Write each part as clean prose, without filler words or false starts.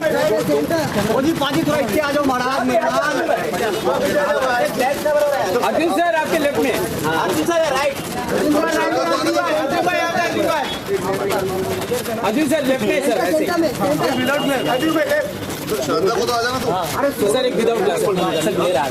जी पाजी थोड़ा इतने आ जाओ महाराज अर्जुन सर आपके लेफ्ट में, Arjun sir right, Arjun sir left में सर, ऐसे श्रद्धा को तो आ जाना तो सर एक विदाउट ग्लास सर क्लियर आ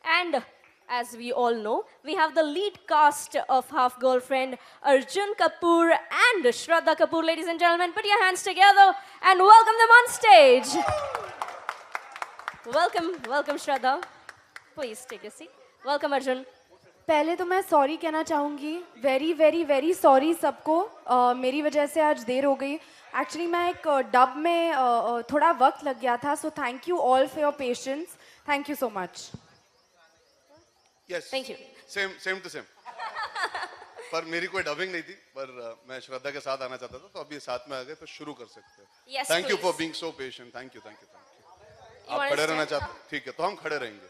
And as we all know, we have the lead cast of Half Girlfriend, Arjun Kapoor and Shraddha Kapoor. Ladies and gentlemen, put your hands together and welcome them on stage. Welcome Shraddha. Please take your seat. Welcome Arjun. पहले तो मैं sorry कहना चाहूँगी, very very very sorry सबको, मेरी वजह से आज देर हो गई. एक्चुअली मैं एक डब में थोड़ा वक्त लग गया था, so thank you all for your patience. Thank you so much. Yes Thank you. Same to same. पर मेरी कोई डबिंग नहीं थी, पर मैं श्रद्धा के साथ आना चाहता था, तो अभी साथ में आ गए तो शुरू कर सकते हैं. Yes, thank you please. For being so patient. Thank you. You आप wanna खड़े रहना stand? चाहते हैं? ठीक है, तो हम खड़े रहेंगे.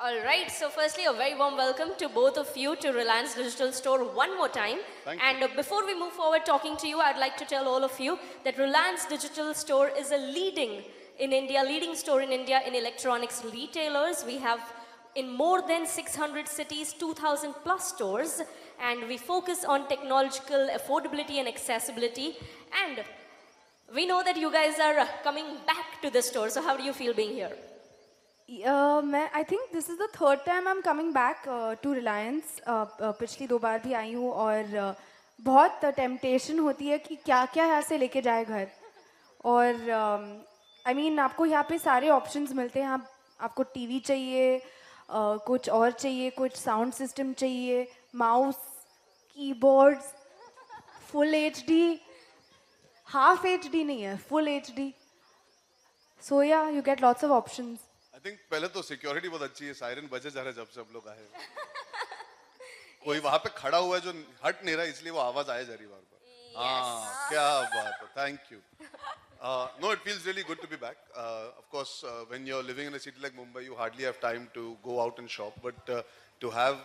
All right, so firstly, a very warm welcome to both of you to Reliance Digital Store one more time. Thank you. And before we move forward talking to you, I'd like to tell all of you that Reliance Digital Store is a leading store in India in electronics retailers. We have in more than 600 cities, 2,000 plus stores, and we focus on technological affordability and accessibility. And we know that you guys are coming back to the store, so how do you feel being here? मैं I think this is the third time I am coming back to Reliance. पिछली 2 बार भी आई हूँ और बहुत temptation होती है कि क्या क्या यहाँ से लेके जाए घर. और आई मीन आपको यहाँ पे सारे ऑप्शंस मिलते हैं. आपको टीवी चाहिए, कुछ और चाहिए, कुछ साउंड सिस्टम चाहिए, mouse, keyboards, full HD, half HD नहीं है, फुल HD. सो या you get lots of options. I think पहले तो सिक्योरिटी बहुत अच्छी है. सायरन बजे जा रहा है जब से हम लोग आए. कोई वहां पे खड़ा हुआ है जो हट नहीं रहा, इसलिए वो आवाज आए जा रही बार बार. हाँ, क्या बात है. Thank you. No, it feels really good to be back. Of course, when you're living in a city like Mumbai, you hardly have time to go out and shop. But to have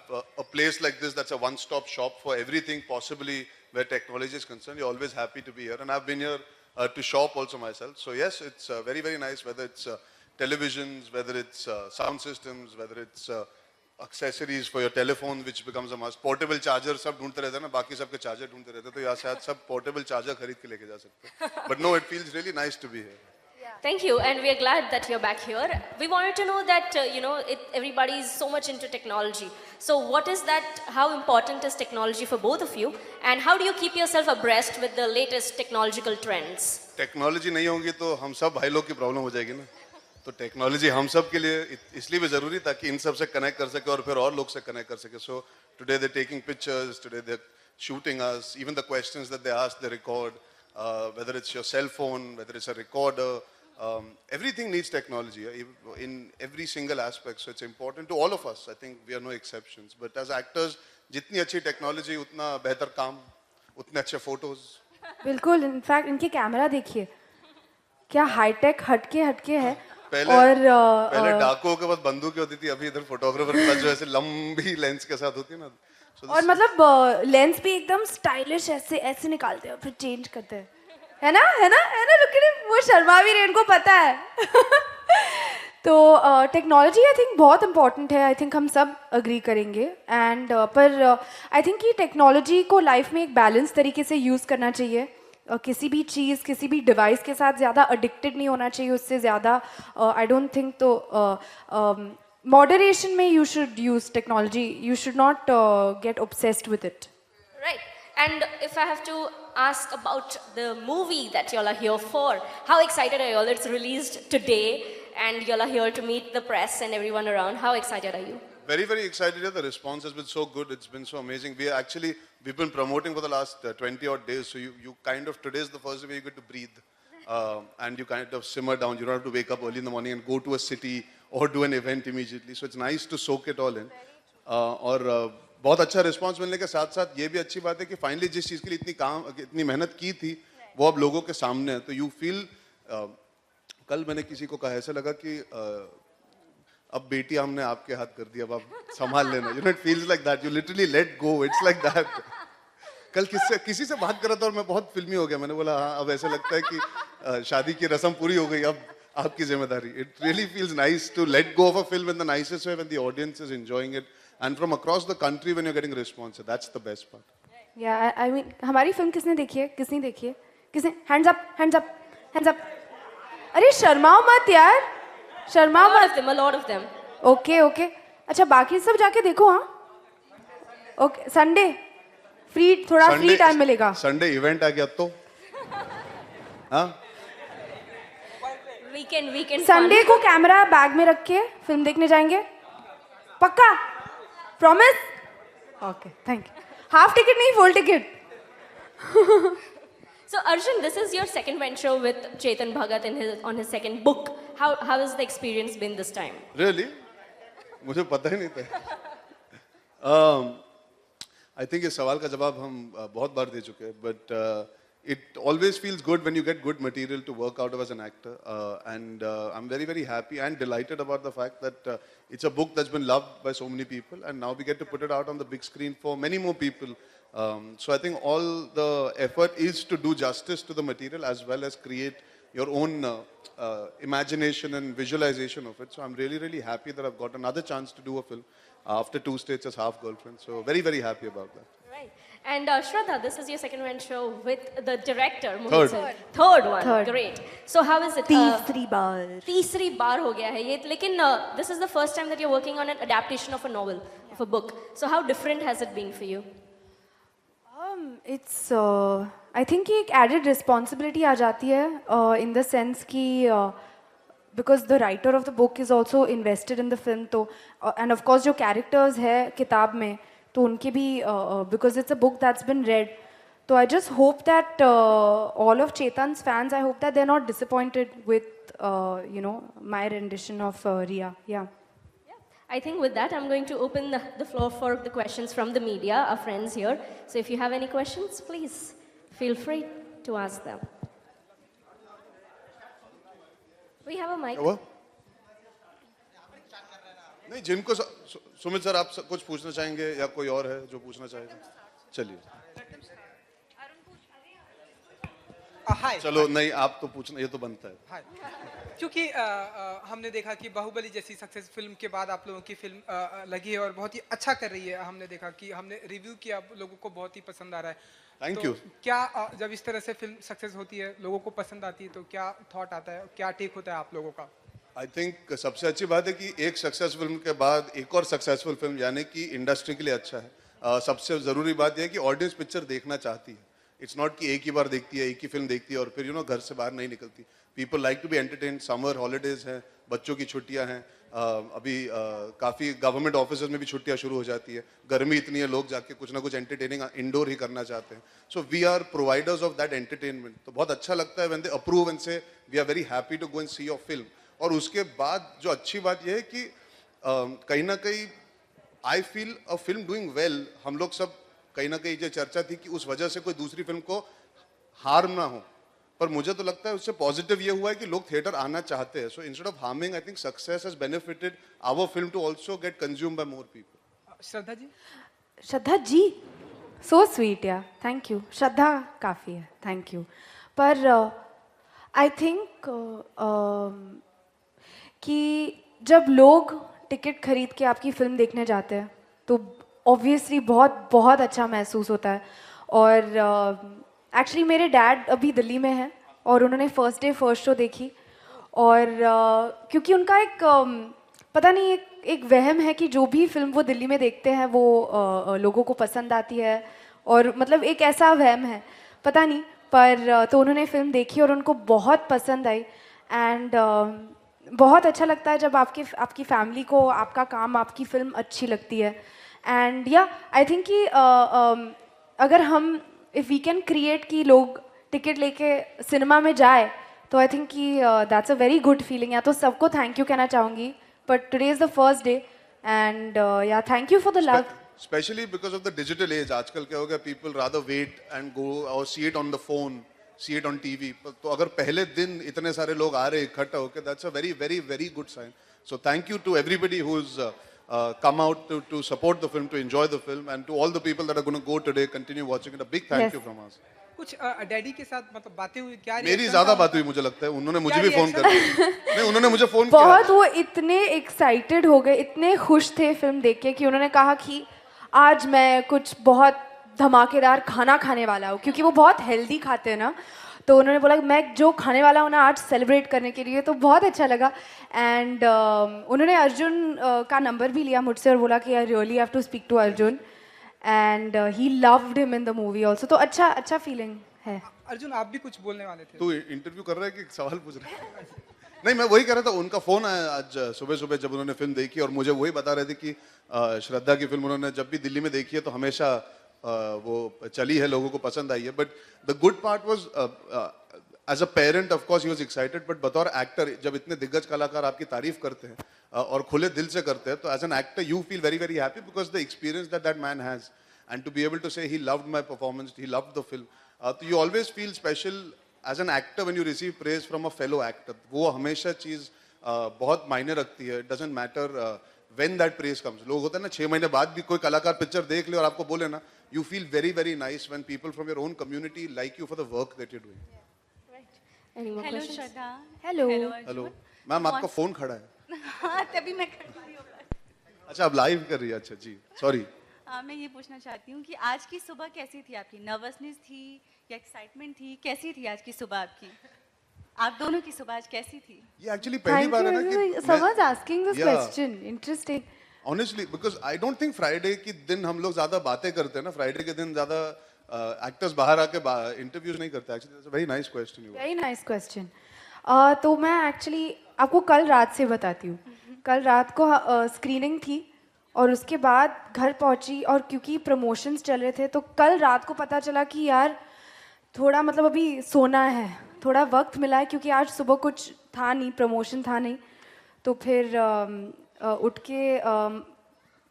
a place like this that's a one-stop shop for everything possibly where technology is concerned, you're always happy to be here. And I've been here to shop also myself. So yes, it's very, very nice, whether it's televisions, whether it's sound systems, whether it's accessories for your telephone, which becomes a must. Portable charger सब ढूंढते रहते हैं ना, बाकी सबके charger ढूंढते रहते हैं, तो यहाँ से आज सब portable charger खरीद के लेके जा सकते हैं. But no, it feels really nice to be here. Thank you, and we are glad that you're back here. We wanted to know that, everybody is so much into technology. So what is that, how important is technology for both of you? And how do you keep yourself abreast with the latest technological trends? Technology नहीं होगी तो हम सब भाई लोग की problem हो जाएगी ना. तो टेक्नोलॉजी हम सब के लिए इसलिए भी ज़रूरी ताकि इन सब से कनेक्ट कर सके और फिर और लोग से कनेक्ट कर सके. So today they taking pictures, today they shooting us, even the questions that they ask, they record, whether it's your cell phone, whether it's a recorder, everything needs technology in every single aspect. So it's important to all of us. I think we are no exceptions. But as actors, जितनी अच्छी technology उतना बेहतर काम, उतने अच्छे photos. बिल्कुल. In fact इनके camera देखिए क्या हाईटेक हटके है. पहले डाकुओं के पास बंदूकें होती थी, अभी इधर फोटोग्राफर के पास जो ऐसे लंबी लेंस के साथ होती है ना. और मतलब लेंस भी एकदम स्टाइलिश ऐसे निकालते हैं फिर चेंज करते हैं, है ना. लुक एट हिम, वो शर्मा भी रहे, इनको पता है. तो टेक्नोलॉजी आई थिंक बहुत इंपॉर्टेंट है. आई थिंक हम सब अग्री करेंगे. एंड पर आई थिंक कि टेक्नोलॉजी को लाइफ में एक बैलेंस तरीके से यूज़ करना चाहिए. किसी भी चीज़, किसी भी डिवाइस के साथ ज़्यादा अडिक्टेड नहीं होना चाहिए, उससे ज़्यादा आई डोंट थिंक. तो moderation में you should use technology. You should not get obsessed with it. Right. And if I have to ask about the movie that y'all are here for, how excited are y'all? It's released today and y'all are here to meet the press and everyone around. How excited are you? Very, very excited. The response has been so good. It's been so amazing. We've been promoting for the last 20 odd days. So you kind of, today is the first day where you get to breathe. And you kind of simmer down. You don't have to wake up early in the morning and go to a city or do an event immediately. So it's nice to soak it all in. और बहुत अच्छा response मिलने के साथ साथ ये भी अच्छी बात है कि फाइनली जिस चीज़ के लिए इतनी मेहनत की थी वो अब लोगों के सामने है. तो यू फील, कल मैंने किसी को कहा, ऐसा लगा कि अब बेटी हमने आपके हाथ कर दिया, अब आप संभाल लेना. You know, it feels like that. You literally let go. It's like that. कल किसी से बात कर रहा था और मैं बहुत फिल्मी हो गया. मैंने बोला हाँ, अब ऐसा लगता है कि शादी की रस्म पूरी हो गई, अब आपकी जिम्मेदारी. It really feels nice to let go of a film in the nicest way when the audience is enjoying it and from across the country when you're getting response. That's the best part. Yeah, I mean, हमारी film किसने देखी है? किसने देखी है? किसने? Hands up, hands up, hands up. अरे शर्माओ मत यार, शर्माओ मत. A lot of them. Okay, okay. अच्छा, बाकी सब जाके देखो. हाँ. Okay, Sunday फ्री, थोड़ा फ्री टाइम मिलेगा. Sunday इवेंट आ गया तो हाँ. Weekend. संडे को कैमरा बैग में रख के फिल्म देखने जाएंगे. पक्का? Promise? Okay, thank you. Half ticket नहीं, full ticket. So Arjun, this is your second venture with Chetan Bhagat on his second book. How has the experience been this time? Really? मुझे पता ही नहीं था. I think इस सवाल का जवाब हम बहुत बार दे चुके हैं, but it always feels good when you get good material to work out of as an actor, and I'm very, very happy and delighted about the fact that it's a book that's been loved by so many people, and now we get to put it out on the big screen for many more people. So I think all the effort is to do justice to the material as well as create your own imagination and visualization of it. So I'm really, really happy that I've got another chance to do a film after 2 states as Half Girlfriend. So very, very happy about that. Right. And Shraddha, this is your second venture with the director. Third one. Third. Great. So how is it? तीसरी बार हो गया है ये, लेकिन this is the first time that you're working on an adaptation of a novel, of a book. So how different has it been for you? It's I think एक added responsibility आ जाती है in the sense कि because the writer of the book is also invested in the film, तो and of course जो characters है किताब में तो उनके भी because it's a book that's been read. So I just hope that all of Chetan's fans, I hope that they're not disappointed with my rendition of Riya. Yeah. I think with that, I'm going to open the floor for the questions from the media, our friends here. So if you have any questions, please feel free to ask them. We have a mic. नहीं, जिनको Sumit sir आप कुछ पूछना चाहेंगे या कोई और है जो पूछना चाहेगा? चलिए. चलो नहीं, आप तो पूछना, ये तो बनता है. क्योंकि हमने देखा कि बाहुबली जैसी सक्सेस फिल्म के बाद आप लोगों की फिल्म लगी है और बहुत ही अच्छा कर रही है. हमने देखा कि हमने रिव्यू किया, लोगों को बहुत ही पसंद आ रहा है. Thank you. क्या जब इस तरह से फिल्म सक्सेस होती है, लोगों को पसंद आती है, तो क्या थॉट आता है, क्या टेक होता है आप लोगों का? आई थिंक सबसे अच्छी बात है कि एक सक्सेस फिल्म के बाद एक और सक्सेसफुल फिल्म, यानी कि इंडस्ट्री के लिए अच्छा है. सबसे ज़रूरी बात यह है कि ऑडियंस पिक्चर देखना चाहती है. इट्स नॉट कि एक ही बार देखती है, एक ही फिल्म देखती है और फिर घर से बाहर नहीं निकलती. People like to be entertain. Summer holidays हैं, बच्चों की छुट्टियां हैं, अभी काफ़ी गवर्नमेंट ऑफिस में भी छुट्टियां शुरू हो जाती है. गर्मी इतनी है, लोग जाके कुछ ना कुछ एंटरटेनिंग इंडोर ही करना चाहते हैं. So we are providers of that entertainment. तो बहुत अच्छा लगता है when they approve and so we are very happy to go and see your film. और उसके बाद जो अच्छी बात यह है कि कहीं ना कहीं I feel a film doing well. हम लोग सब कहीं ना कहीं जो चर्चा थी कि उस वजह से कोई दूसरी फिल्म को हार्म ना हो, पर मुझे तो लगता है उससे पॉजिटिव ये हुआ है कि लोग थिएटर आना चाहते हैं. So instead of harming, I think success has benefited our film to also get consume by more people. Shraddha ji, so sweet ya, thank you. Shraddha काफ़ी है, थैंक यू. पर आई थिंक कि जब लोग टिकट खरीद के आपकी फिल्म देखने जाते हैं तो ऑब्वियसली बहुत बहुत अच्छा महसूस होता है. और एक्चुअली मेरे डैड अभी दिल्ली में हैं और उन्होंने फर्स्ट डे फर्स्ट शो देखी. और क्योंकि उनका एक पता नहीं एक वहम है कि जो भी फिल्म वो दिल्ली में देखते हैं वो लोगों को पसंद आती है. और मतलब एक ऐसा वहम है, पता नहीं, पर तो उन्होंने फिल्म देखी और उनको बहुत पसंद आई. एंड बहुत अच्छा लगता है जब आपकी फैमिली को आपका काम, आपकी फिल्म अच्छी लगती है. एंड या आई थिंक कि अगर हम इफ़ वी कैन क्रिएट कि लोग टिकट लेके सिनेमा में जाए, तो आई थिंक कि that's a very good feeling. या तो सबको थैंक यू कहना चाहूँगी, but today is the first day and या thank you for the love. Especially because of the digital age, आजकल क्या हो गया, people rather wait and go or see it on the phone, see it on TV. तो अगर पहले दिन इतने सारे लोग आ रहे इकट्ठा होकर, that's a very very very good sign. So thank you to everybody who's come out to support the film, to enjoy the film, and to all the people that are going to go today, continue watching it. A big thank Yes. you from us. कुछ daddy के साथ मतलब बातें हुई क्या? मेरी reaction ज्यादा था? बात हुई मुझे लगता है, उन्होंने मुझे भी क्या फोन कर दिया. नहीं, उन्होंने मुझे फोन किया. बहुत वो इतने एक्साइटेड हो गए, इतने खुश थे फिल्म देख के कि उन्होंने कहा कि आज मैं कुछ बहुत धमाकेदार खाना खाने वाला हूँ, क्योंकि वो बहुत हेल्दी खाते हैं ना. तो उन्होंने बोला मैं जो खाने वाला हूँ ना आज सेलिब्रेट करने के लिए, तो बहुत अच्छा लगा. एंड उन्होंने अर्जुन का नंबर भी लिया मुझसे और बोला कि I really have to speak to Arjun, and he loved him in the movie also. तो अच्छा फीलिंग है. अर्जुन आप भी कुछ बोलने वाले थे. तू इंटरव्यू कर रहा है कि सवाल पूछ रहा है? नहीं, मैं वही कह रहा था, उनका फोन आया आज सुबह सुबह जब उन्होंने फिल्म देखी, और मुझे वही बता रहे थे कि श्रद्धा की फिल्म उन्होंने जब भी दिल्ली में देखी है तो हमेशा वो चली है, लोगों को पसंद आई है. But the good part was, as a parent of course he was excited, बट बतौर एक्टर जब इतने दिग्गज कलाकार आपकी तारीफ करते हैं और खुले दिल से करते हैं, तो as an actor you feel very very happy because the experience that man has, and to be able to say he loved my performance, he loved the film. तो you always feel special as an actor when you receive praise from a fellow actor. वो हमेशा चीज बहुत मायने रखती है. It doesn't matter when that praise comes. लोग होते हैं ना 6 महीने बाद भी कोई कलाकार पिक्चर देख ले और आपको बोले ना, you feel very very nice when people from your own community like you for the work that you doing. Any more hello questions? Shraddha. Hello. Hello ma'am, आपका फोन खड़ा है. हाँ तभी मैं कर रही हूँ. अच्छा, आप लाइव कर रही है. अच्छा जी, सॉरी. मैं ये पूछना चाहती हूँ कि आज की सुबह कैसी थी आपकी? नर्वसनेस थी या एक्साइटमेंट थी? कैसी थी आज की सुबह आपकी? आप दोनों की सुबह आज कैसी थी? ये एक्चुअली पहली Thank बार है you. ना कि Someone's asking this Yeah. question. Interesting. Honestly because I don't think Friday के दिन हम लोग ज्यादा बातें करते हैं ना. फ्राइडे के दिन ज्यादा एक्टर्स बाहर आके इंटरव्यूज नहीं करते. Actually that's a very nice question you. Very nice question. तो मैं एक्चुअली आपको कल रात से बताती हूँ. कल रात को स्क्रीनिंग थी और उसके बाद घर पहुँची, और क्योंकि प्रमोशंस चल रहे थे तो कल रात को पता चला कि यार थोड़ा मतलब अभी सोना है, थोड़ा वक्त मिला है, क्योंकि आज सुबह कुछ था नहीं, प्रमोशन था नहीं. तो फिर उठ के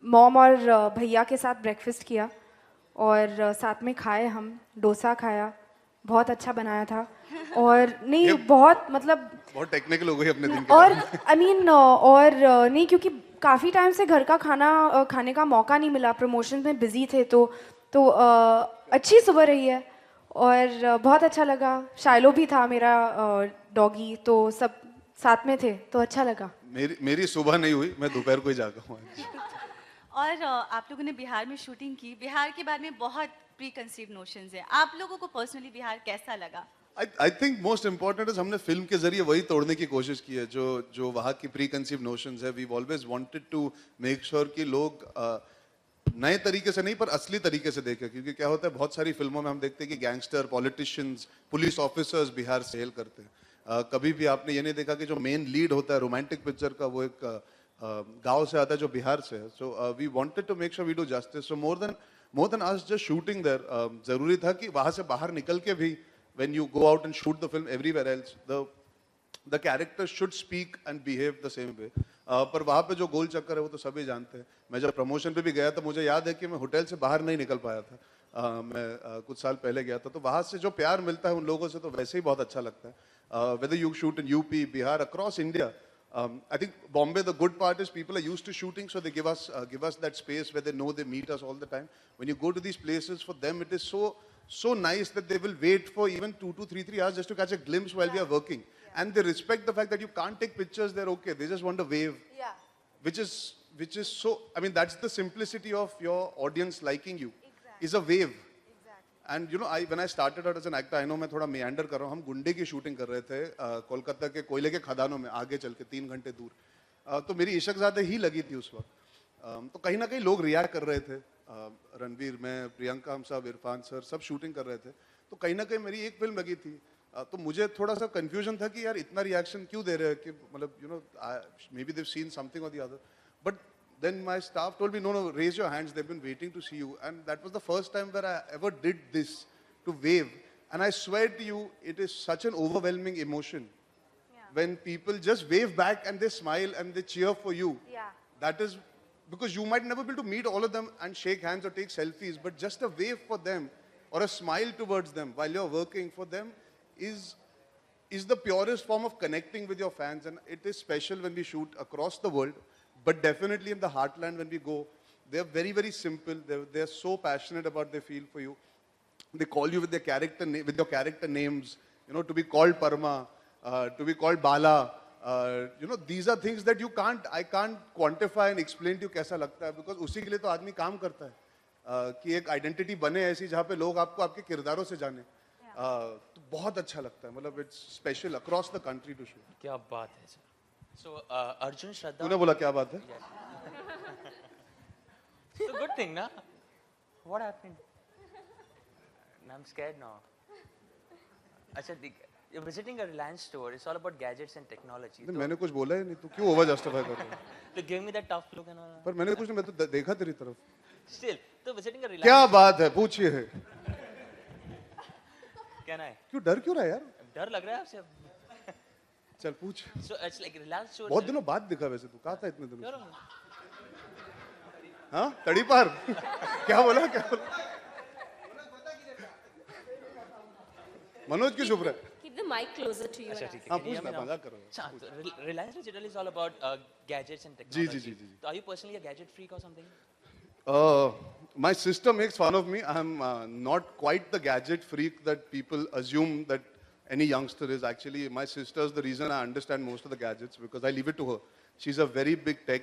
मॉम और भैया के साथ ब्रेकफास्ट किया और साथ में खाए, हम डोसा खाया, बहुत अच्छा बनाया था. और नहीं बहुत मतलब बहुत टेक्निकल हो गई अपने दिन के और बाद. आई मीन और नहीं, क्योंकि काफ़ी टाइम से घर का खाना खाने का मौका नहीं मिला, प्रमोशन में बिजी थे. तो अच्छी सुबह रही है और बहुत अच्छा लगा. शाइलो भी था मेरा डॉगी, तो सब साथ में थे, तो अच्छा लगा. मेरी सुबह नहीं हुई, मैं दोपहर को ही जागा हूँ. और आप लोगों ने बिहार में शूटिंग की. बिहार के बारे में बहुत प्री कंसीव नोशंस हैं. आप लोगों को पर्सनली बिहार कैसा लगा? I think most important is हमने फिल्म के जरिए वही तोड़ने की कोशिश की है जो वहाँ की प्री कंसीव नोशंस है. We always wanted to make sure कि लोग नए तरीके से नहीं पर असली तरीके से देखें. क्योंकि क्या होता है, बहुत सारी फिल्मों में हम देखते हैं कि gangster, politicians, police officers Bihar से हेल करते हैं. कभी भी आपने ये नहीं देखा कि जो मेन लीड होता है रोमांटिक पिक्चर का, वो एक गांव से आता है जो बिहार से है. So we wanted to make sure we do justice. So more than us just shooting there, जरूरी था कि वहां से बाहर निकल के भी when you go out and shoot the film everywhere else, the characters should speak and behave the same way. पर वहाँ पे जो गोल चक्कर है वो तो सभी जानते हैं. मैं जब प्रमोशन पे भी गया था, मुझे याद है कि मैं होटल से बाहर नहीं निकल पाया था. मैं कुछ साल पहले गया था, तो वहाँ से जो प्यार मिलता है उन लोगों से, तो वैसे ही बहुत अच्छा लगता है. Whether you shoot in UP, Bihar, across India, I think Bombay, the good part is people are used to shooting, so they give us that space where they know they meet us all the time. When you go to these places, for them it is so nice that they will wait for even 2 to 3 hours just to catch a glimpse while we are working. And they respect the fact that you can't take pictures, they're okay. They just want a wave. Yeah. Which is so, I mean, that's the simplicity of your audience liking you. Exactly. Is a wave. Exactly. And you know, when I started out as an actor, I know मैं थोड़ा meander कर रहा हूँ. हम गुंडे की shooting कर रहे थे कोलकाता के कोयले के खदानों में, आगे चल के 3 घंटे दूर. तो मेरी इशकज़ादे ही लगी थी उस वक्त. तो कहीं ना कहीं लोग रिएक्ट कर रहे थे. रणवीर, मैं, प्रियंका, हम सब, इरफान सर, सब शूटिंग कर रहे थे. तो कहीं ना कहीं मेरी एक फिल्म लगी थी. तो मुझे थोड़ा सा कंफ्यूजन था कि यार इतना रिएक्शन क्यों दे रहे हैं कि मतलब you know maybe Dev seen something और the other but then my staff told me no raise your hands, they've been waiting to see you, and that was the first time where I ever did this, to wave. And I swear to you, it is such an overwhelming emotion when people just wave back and they smile and they cheer for you. That is because you might never be able to meet all of them and shake hands or take selfies, but just a wave for them or a smile towards them while you're working for them is the purest form of connecting with your fans. And it is special when we shoot across the world. But definitely in the heartland, when we go, they're very, very simple. They're so passionate about their feel for you. They call you with their with your character names. You know, to be called Parma, to be called Bala. You know, these are things that I can't quantify and explain to you कैसा लगता है, because उसी के लिए तो आदमी काम करता है कि एक आइडेंटिटी बने ऐसी जहाँ पे लोग आपको आपके किरदारों से जाने. तो बहुत अच्छा लगता है. मतलब it's special across the country to shoot. क्या बात है सर. So Arjun, Shraddha. तूने बोला क्या बात है? So good thing, na? What happened? I'm scared now. अच्छा, you're visiting a Reliance store. It's all about gadgets and technology. नहीं, मैंने कुछ बोला ही नहीं. तू क्यों ओवर जस्टिफाई कर रहा है? तो give me that tough look and all. पर मैंने कुछ नहीं, मैं तो देखा तेरी तरफ. Still, तो visiting a Reliance. क्या बात है? पूछिए. क्या ना है? क्यों डर क्यों रहा है यार? डर लग रहा है आपसे? चल पूछ. So it's like Reliance store. बहुत दिनों बाद दिखा वैसे तू. कहाँ था इतने दिनों? हाँ, तड़ी पार. क्या बोला? मनोज क्यों चुप रहा है? Keep the mic closer to you. अच्छा ठीक है. हाँ पूछ ना, मजाक कर रहा हूँ. अच्छा, तो Reliance Digital is all about gadgets and technology. Ji. So are you personally a gadget freak or something? My sister makes fun of me. I'm not quite the gadget freak that people assume that any youngster is. Actually, my sister is the reason I understand most of the gadgets, because I leave it to her. She's a very big tech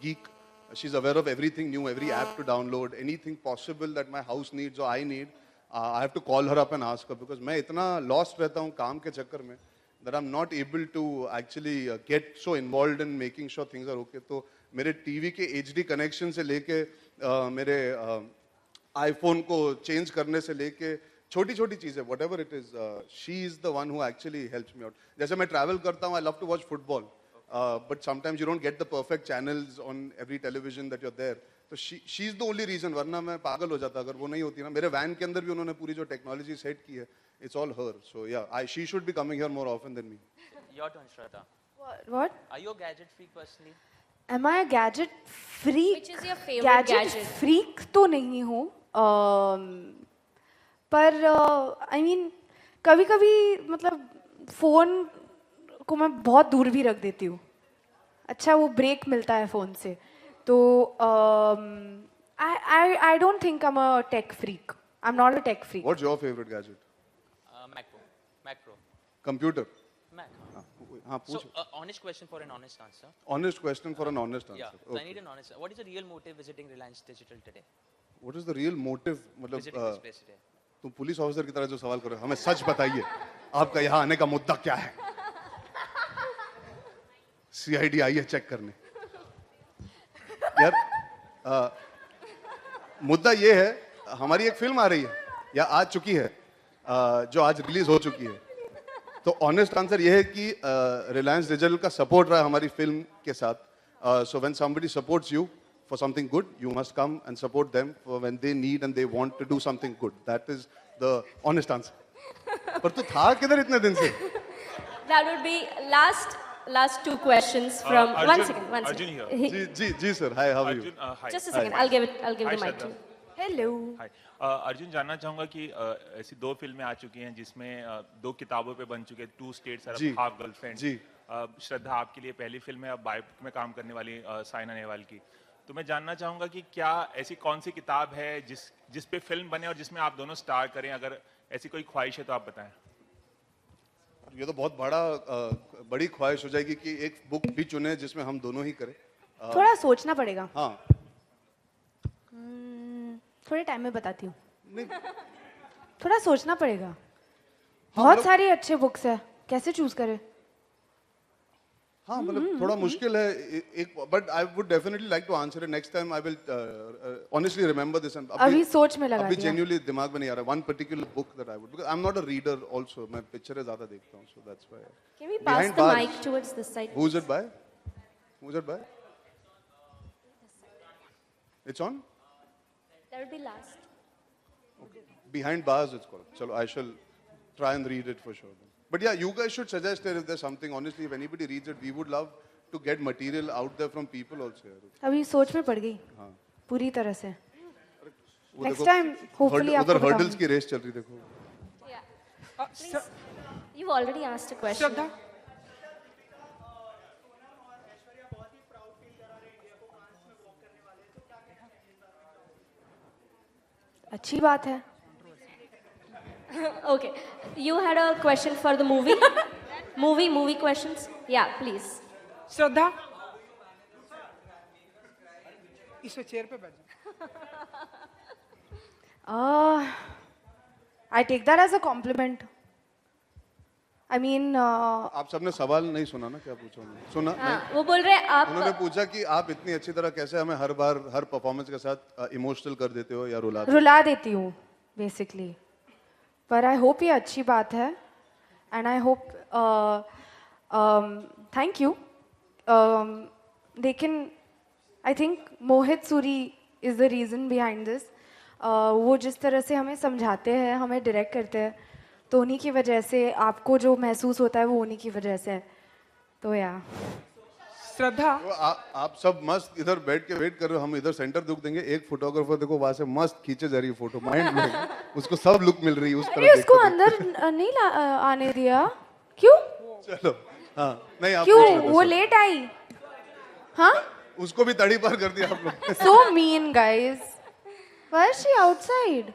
geek. She's aware of everything new, every app to download, anything possible that my house needs or I need. I have to call her up and ask her, because मैं इतना lost रहता हूँ काम के चक्कर में that I'm not able to actually get so involved in making sure things are okay. तो मेरे टीवी के HD कनेक्शन से लेके मेरे आईफोन को चेंज करने से लेके छोटी छोटी चीजें, whatever it is, she is the one who actually helps me out. जैसे मैं travel करता हूँ, I love to watch football, but sometimes you don't get the perfect channels on every television that you're there. तो she's the only reason, वरना मैं पागल हो जाता अगर वो नहीं होती ना. मेरे वैन के अंदर भी उन्होंने पूरी जो टेक्नोलॉजी सेट की है, it's all her. So yeah, she should be coming here more often than me. Your turn, Shraddha. What? Are you a gadget freak personally? Am I a gadget freak? Which is your favorite gadget? freak तो नहीं हूँ. पर I mean कभी-कभी मतलब phone को मैं बहुत दूर भी रख देती हूँ. अच्छा वो ब्रेक मिलता है फ़ोन से. तो I don't think I'm a tech freak. I'm not a tech freak. What's your favorite gadget? Mac Pro. Computer. Mac. हाँ So, पूछ. honest question for an honest answer. Honest question for an honest answer. Yeah, so I Okay. need an honest. What is the real motive visiting Reliance Digital today? What is the real motive? Visiting मतलब this place today. तुम police officer की तरह जो सवाल करो, हमें सच बताइए, आपका यहाँ आने का मुद्दा क्या है? CID आई है चेक करने. यार मुद्दा ये है, हमारी एक फिल्म आ रही है या आ चुकी है, जो आज रिलीज हो चुकी है. तो ऑनेस्ट आंसर ये है कि रिलायंस डिजिटल का सपोर्ट रहा है हमारी फिल्म के साथ. So when somebody supports you for something good, you must come and support them for when they need and they want to do something good. That is the honest answer. पर तू था किधर इतने दिन से? That would be last two questions from Arjun, one second. Arjun here. Ji sir. Hi, how are you? Arjun, hi. Just a second. I'll give Hi, the mic to Shraddha. you. Hello. Hi. Arjun, जानना चाहूंगा कि ऐसी दो फिल्में आ चुकी हैं जिसमें दो किताबों पे बन चुके, टू स्टेट्स और जी, हाफ गर्लफ्रेंड. जी. श्रद्धा आपके लिए पहली फिल्म है, अब बायोपिक में काम करने वाली साइना नेहवाल की. तो मैं जानना चाहूंगा कि क्या ऐसी कौन सी किताब है जिस पे फिल्म बने और जिसमें आप दोनों स्टार करें? अगर ऐसी कोई ख्वाहिश है तो आप बताएं. ये तो बहुत बड़ी ख्वाहिश हो जाएगी कि एक बुक भी चुने जिसमें हम दोनों ही करें. थोड़ा सोचना पड़ेगा. हाँ. थोड़े टाइम में बताती हूँ. नहीं. थोड़ा सोचना पड़ेगा. हाँ, बहुत मतलब- सारी अच्छे बुक्स है, कैसे चूज करें? हाँ मतलब थोड़ा मुश्किल है एक, but I would definitely like to answer it next time. I will honestly remember this. अभी सोच में लगा अभी दिया. जेन्युइनली दिमाग में नहीं आ रहा. One particular book that I would, because I am not a reader also. मैं पिक्चरें ज्यादा देखता हूं, so that's why. Can we pass Behind the bars. mic towards this side? Who's it by? Who's it by? It's on? That would be last. Behind Bars it's called. Chalo, I shall try and read it for sure then. But yeah, you guys should suggest it if there's something. Honestly, if anybody reads it, we would love to get material out there from people also. यार. अभी सोच में पड़ गई हाँ. पूरी तरह से. वो Next देखो, time, hopefully आपको उधर hurdles बताऊंगी. की रेस चल रही देखो. You've already asked a question. श्रद्धा, अच्छी बात है. Okay. You had a question for the movie? movie questions? Yeah, please. श्रद्धा, इस चेयर पे बैठ जाओ. I take that as a compliment. I mean, आप सबने सवाल नहीं सुना ना, क्या पूछा उन्होंने? सुना? हाँ, नहीं? वो बोल रहे हैं उन्होंने आप पूछा कि आप इतनी अच्छी तरह कैसे हमें हर बार हर परफॉर्मेंस के साथ इमोशनल कर देते हो या रुला देते हो? रुला देती हूँ बेसिकली. पर आई होप ये अच्छी बात है. And I hope thank you. लेकिन I think Mohit Suri is the reason behind this. वो जिस तरह से हमें समझाते हैं, हमें डायरेक्ट करते हैं, तो उन्हीं की वजह से आपको जो महसूस होता है वो उन्हीं की वजह से है. तो या श्रद्धा, तो आप सब मस्त इधर बैठ के वेट कर रहे हो, हम इधर सेंटर दुख देंगे. एक फोटोग्राफर देखो वहां से मस्त खींचे जा रही है फोटो, माइंड ब्लोइंग. उसको सब लुक मिल रही है उस अरे तरह. उसको अंदर नहीं आने दिया. क्यों? चलो हाँ, नहीं आप क्यों? पूछ लेते वो सर. लेट आई. हाँ, उसको भी तड़ी पार कर दिया आप लोग ने. so mean guys. Why is she outside?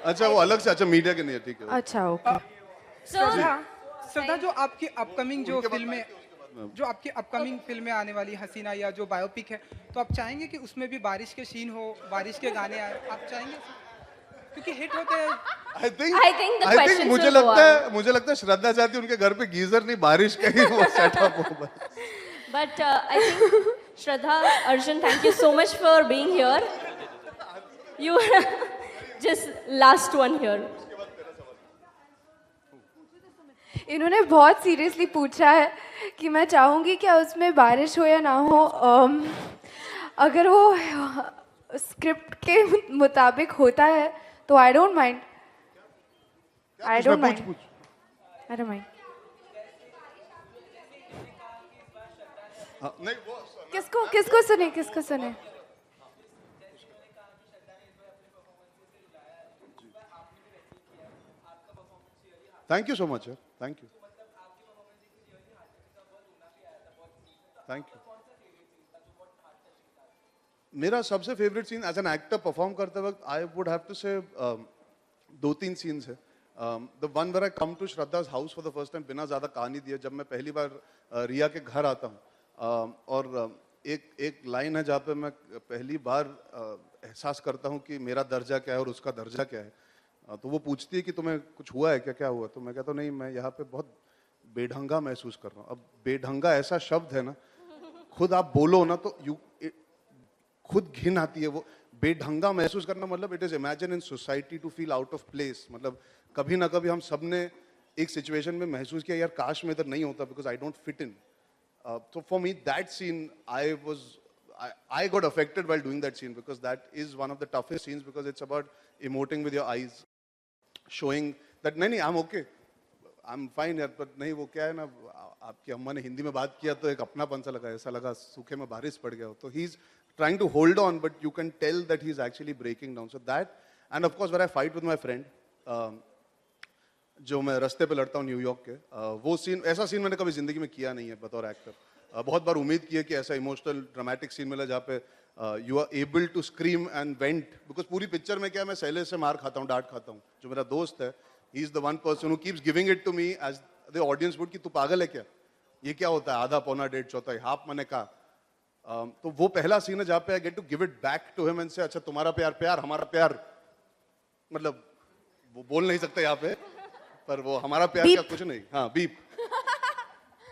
अच्छा वो अलग से, अच्छा मीडिया के नहीं है, ठीक है. अच्छा ओके. श्रद्धा, जो आपकी अपकमिंग जो फिल्में आने वाली हसीना या जो बायोपिक है, तो आप चाहेंगे कि उसमें भी बारिश के सीन हो, बारिश के गाने आए? आप चाहेंगे? क्योंकि हिट होते हैं. I think the questions मुझे will go लगता है श्रद्धा चाहती है उनके घर पे गीजर नहीं, बारिश का ही वो सेटअप हो बस. But I think Shraddha, Arjun, thank you so much for being here. You just last one here. इन्होंने बहुत सीरियसली पूछा है कि मैं चाहूँगी क्या उसमें बारिश हो या ना हो. अगर वो स्क्रिप्ट के मुताबिक होता है तो I don't mind. I don't mind. नहीं वो किसको सुने. थैंक यू सो मच यार, थैंक यू. मेरा सबसे favourite scene as an actor perform करते वक्त, आई वुड हैव टू से 2-3 सीन्स है. The one where I come to Shraddha's house for the first time, बिना ज्यादा कहानी दिए, जब मैं पहली बार रिया के घर आता हूँ. और एक लाइन है जहाँ पे मैं पहली बार एहसास करता हूँ कि मेरा दर्जा क्या है और उसका दर्जा क्या है. तो वो पूछती है कि तुम्हें कुछ हुआ है क्या, क्या हुआ? तो मैं कहता हूँ नहीं, मैं यहाँ पे बहुत बेढंगा महसूस कर रहा हूँ. अब बेढंगा ऐसा शब्द है ना, खुद आप बोलो ना तो खुद घिन आती है. वो बेढंगा महसूस करना मतलब it is imagine in society to feel out of place. मतलब कभी ना कभी हम सब ने एक सिचुएशन में महसूस किया यार काश मैं इधर नहीं होता, because I don't fit in. So for me, that scene, I got affected while doing that scene, because that is one of the toughest scenes, because it's about emoting with your eyes, showing that नहीं I'm okay, I'm fine यार. but नहीं, वो क्या है ना, आपकी अम्मा ने हिंदी में बात किया तो एक अपनापन सा लगा, ऐसा लगा सूखे में बारिश पड़ गया हो. तो he's trying to hold on, but you can tell that he's actually breaking down. So that, and of course when I fight with my friend, जो मैं रास्ते पे लड़ता हूँ न्यूयॉर्क के, वो सीन, ऐसा सीन मैंने कभी जिंदगी में किया नहीं है बतौर एक्टर. बहुत बार उम्मीद की है कि ऐसा इमोशनल ड्रामेटिक सीन मिला जहाँ पे you are able to scream and vent. Because पूरी पिक्चर में क्या है, मैं सैले से मार खाता हूँ, डांट खाता हूँ. जो मेरा दोस्त है, he is the one person who keeps giving it to me as the audience would, कि तू पागल है क्या, ये क्या होता है, आधा पौना डेढ़ चौथाई हाफ मैंने कहा. तो वो पहला सीन है जहाँ पे I get to give it back to him and से अच्छा तुम्हारा प्यार प्यार, हमारा प्यार, मतलब वो बोल नहीं सकते यहाँ पे, पर वो हमारा प्यार का कुछ नहीं. हाँ, बीप.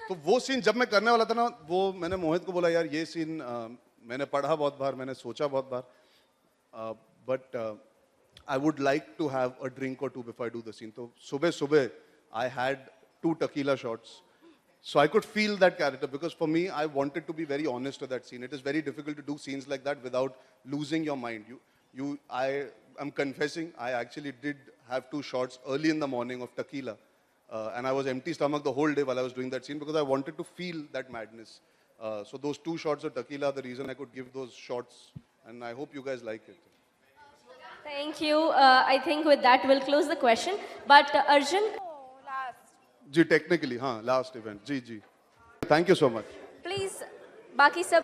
तो वो सीन जब मैं करने वाला था ना, वो मैंने मोहित को बोला यार ये सीन मैंने पढ़ा बहुत बार, मैंने सोचा बहुत बार, but I would like to have a drink or two before I do the scene. So सुबह I had 2 tequila shots. So I could feel that character because for me, I wanted to be very honest to that scene. It is very difficult to do scenes like that without losing your mind. I am confessing, I actually did have 2 shots early in the morning of tequila. And I was empty stomach the whole day while I was doing that scene because I wanted to feel that madness. So those 2 shots of tequila, the reason I could give those shots, and I hope you guys like it. Thank you. I think with that we'll close the question. But Arjun, ji technically हाँ last event जी. Thank you so much. please, बाकी सब